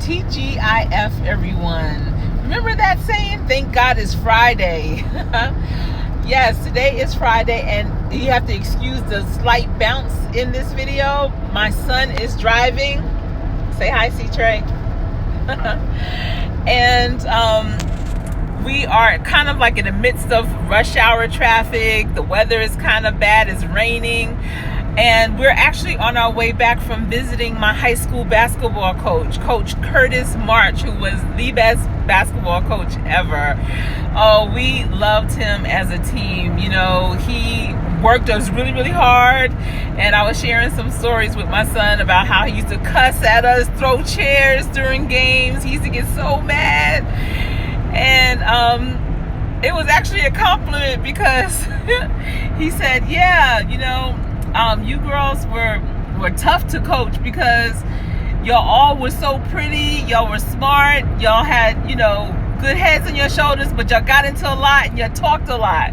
TGIF, everyone. Remember that saying? Thank God it's Friday. Yes, today is Friday, and you have to excuse the slight bounce in this video. My son is driving. Say hi, C-Trey. And we are kind of like in the midst of rush hour traffic. The weather is kind of bad. It's raining. And we're actually on our way back from visiting my high school basketball coach, Coach Curtis March, who was the best basketball coach ever. Oh, we loved him as a team. You know, he worked us really, really hard. And I was sharing some stories with my son about how he used to cuss at us, throw chairs during games. He used to get so mad. And it was actually a compliment because he said, yeah, you know, you girls were tough to coach because y'all all were so pretty, y'all were smart, y'all had, you know, good heads on your shoulders, but y'all got into a lot and y'all talked a lot.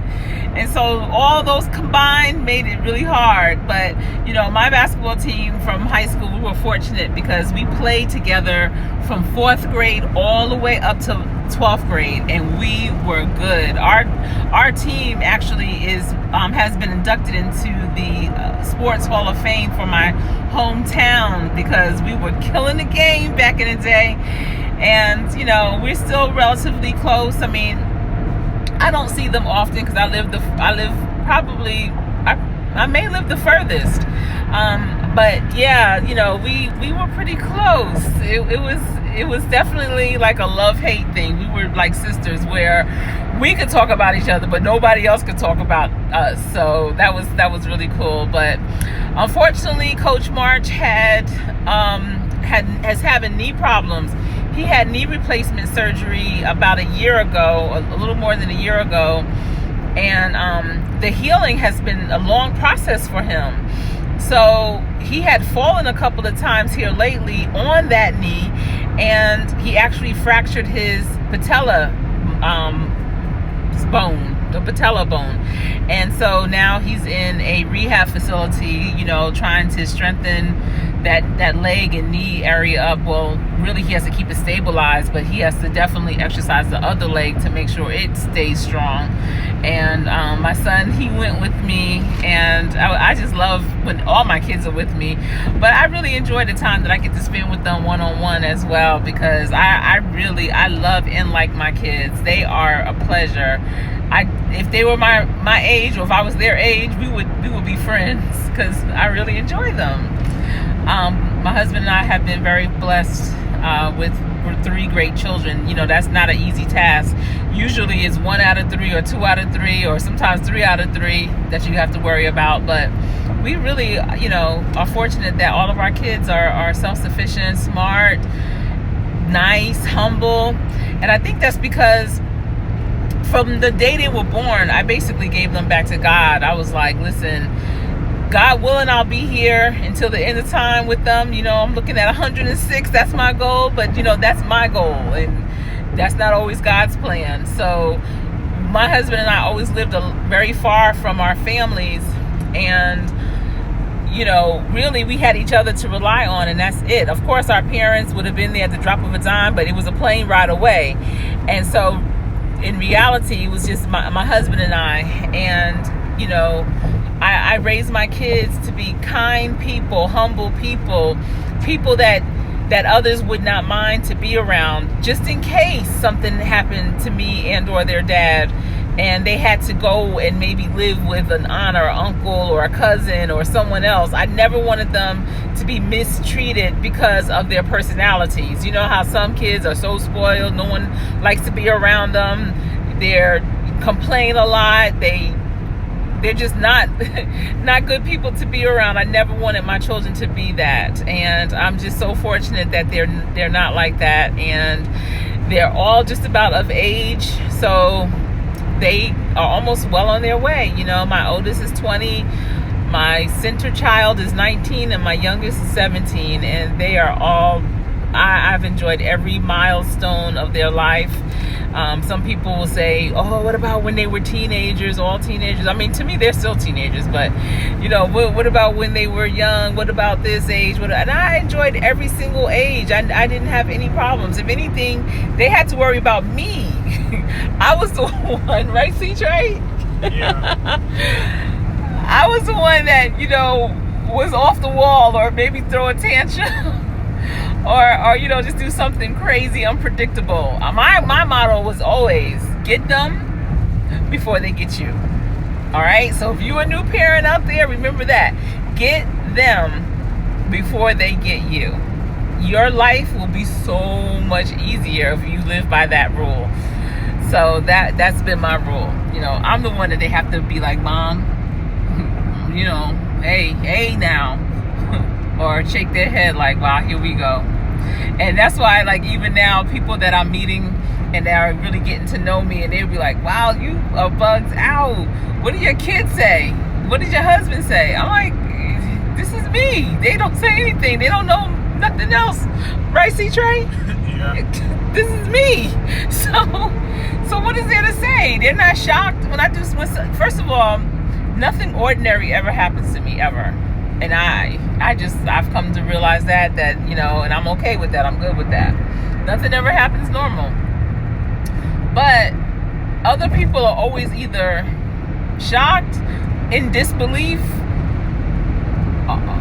And so all those combined made it really hard. But, you know, my basketball team from high school, we were fortunate because we played together from 4th grade all the way up to 12th grade, and we were good. Our team actually has been inducted into the Sports Hall of Fame for my hometown because we were killing the game back in the day. And, you know, we're still relatively close. I mean, I don't see them often because I may live the furthest. But yeah, you know, we were pretty close. It was definitely like a love-hate thing. We were like sisters where we could talk about each other, but nobody else could talk about us. So that was really cool. But unfortunately, Coach March has having knee problems. He had knee replacement surgery about a year ago, a little more than a year ago, and the healing has been a long process for him. So he had fallen a couple of times here lately on that knee, and he actually fractured his patella bone. And so now he's in a rehab facility, you know, trying to strengthen that leg and knee area up. Well, really he has to keep it stabilized, but he has to definitely exercise the other leg to make sure it stays strong. And my son, he went with me, and I just love when all my kids are with me, but I really enjoy the time that I get to spend with them one-on-one as well, because I love and like my kids. They are a pleasure. If they were my age, or if I was their age, we would be friends because I really enjoy them. My husband and I have been very blessed with 3 great children. You know, that's not an easy task. Usually it's 1 out of 3 or 2 out of 3 or sometimes 3 out of 3 that you have to worry about. But we really, you know, are fortunate that all of our kids are self-sufficient, smart, nice, humble. And I think that's because from the day they were born, I basically gave them back to God. I was like, listen, God willing, I'll be here until the end of time with them. You know, I'm looking at 106. That's my goal. But, you know, that's my goal. And that's not always God's plan. So my husband and I always lived very far from our families. And, you know, really we had each other to rely on. And that's it. Of course, our parents would have been there at the drop of a dime, but it was a plane ride away. And so in reality, it was just my husband and I. And, you know, I raised my kids to be kind people, humble people, people that others would not mind to be around, just in case something happened to me and or their dad, and they had to go and maybe live with an aunt or uncle or a cousin or someone else. I never wanted them to be mistreated because of their personalities. You know how some kids are so spoiled, no one likes to be around them. They're complain a lot. They're just not good people to be around. I never wanted my children to be that, and I'm just so fortunate that they're not like that, and they're all just about of age, so they are almost well on their way. You know, my oldest is 20, my center child is 19, and my youngest is 17, and they are all I've enjoyed every milestone of their life. Some people will say, oh, what about when they were teenagers, all teenagers? I mean, to me, they're still teenagers, but, you know, what about when they were young? What about this age? And I enjoyed every single age. I didn't have any problems. If anything, they had to worry about me. I was the one, right, C-Trey? Yeah. I was the one that, you know, was off the wall, or maybe throw a tantrum. Or you know, just do something crazy, unpredictable. My motto was always get them before they get you. All right. So if you're a new parent out there, remember that. Get them before they get you. Your life will be so much easier if you live by that rule. So that's been my rule. You know, I'm the one that they have to be like, Mom, you know, hey now. Or shake their head like, wow, here we go. And that's why, like, even now, people that I'm meeting and that are really getting to know me, and they'll be like, wow, you are bugged out. What do your kids say? What did your husband say? I'm like, this is me. They don't say anything. They don't know nothing else. Right, C-Trey? Yeah. This is me. So what is there to say? They're not shocked when I do. First of all, nothing ordinary ever happens to me, ever. And I've come to realize that, you know, and I'm okay with that. I'm good with that. Nothing ever happens normal. But other people are always either shocked, in disbelief,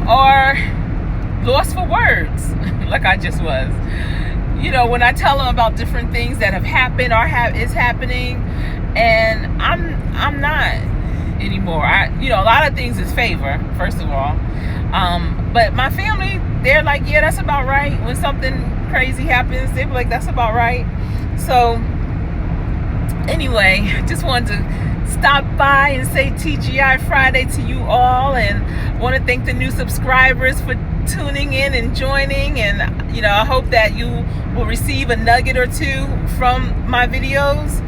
or lost for words, like I just was. You know, when I tell them about different things that have happened or is happening, and I'm not anymore. You know, a lot of things is favor, first of all. But my family, they're like, yeah, that's about right. When something crazy happens, they're like, that's about right. So anyway, just wanted to stop by and say TGI Friday to you all, and want to thank the new subscribers for tuning in and joining. And, you know, I hope that you will receive a nugget or two from my videos.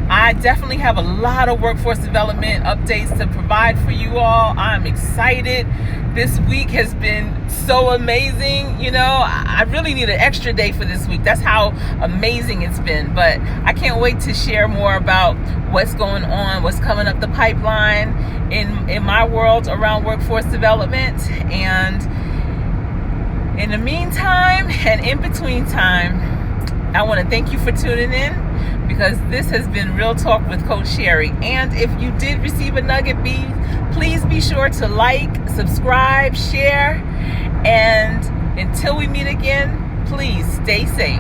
I definitely have a lot of workforce development updates to provide for you all. I'm excited. This week has been so amazing. You know, I really need an extra day for this week. That's how amazing it's been. But I can't wait to share more about what's going on, what's coming up the pipeline in my world around workforce development. And in the meantime and in between time, I want to thank you for tuning in, because this has been Real Talk with Coach Sherri. And if you did receive a nugget, please be sure to like, subscribe, share, and until we meet again, please stay safe.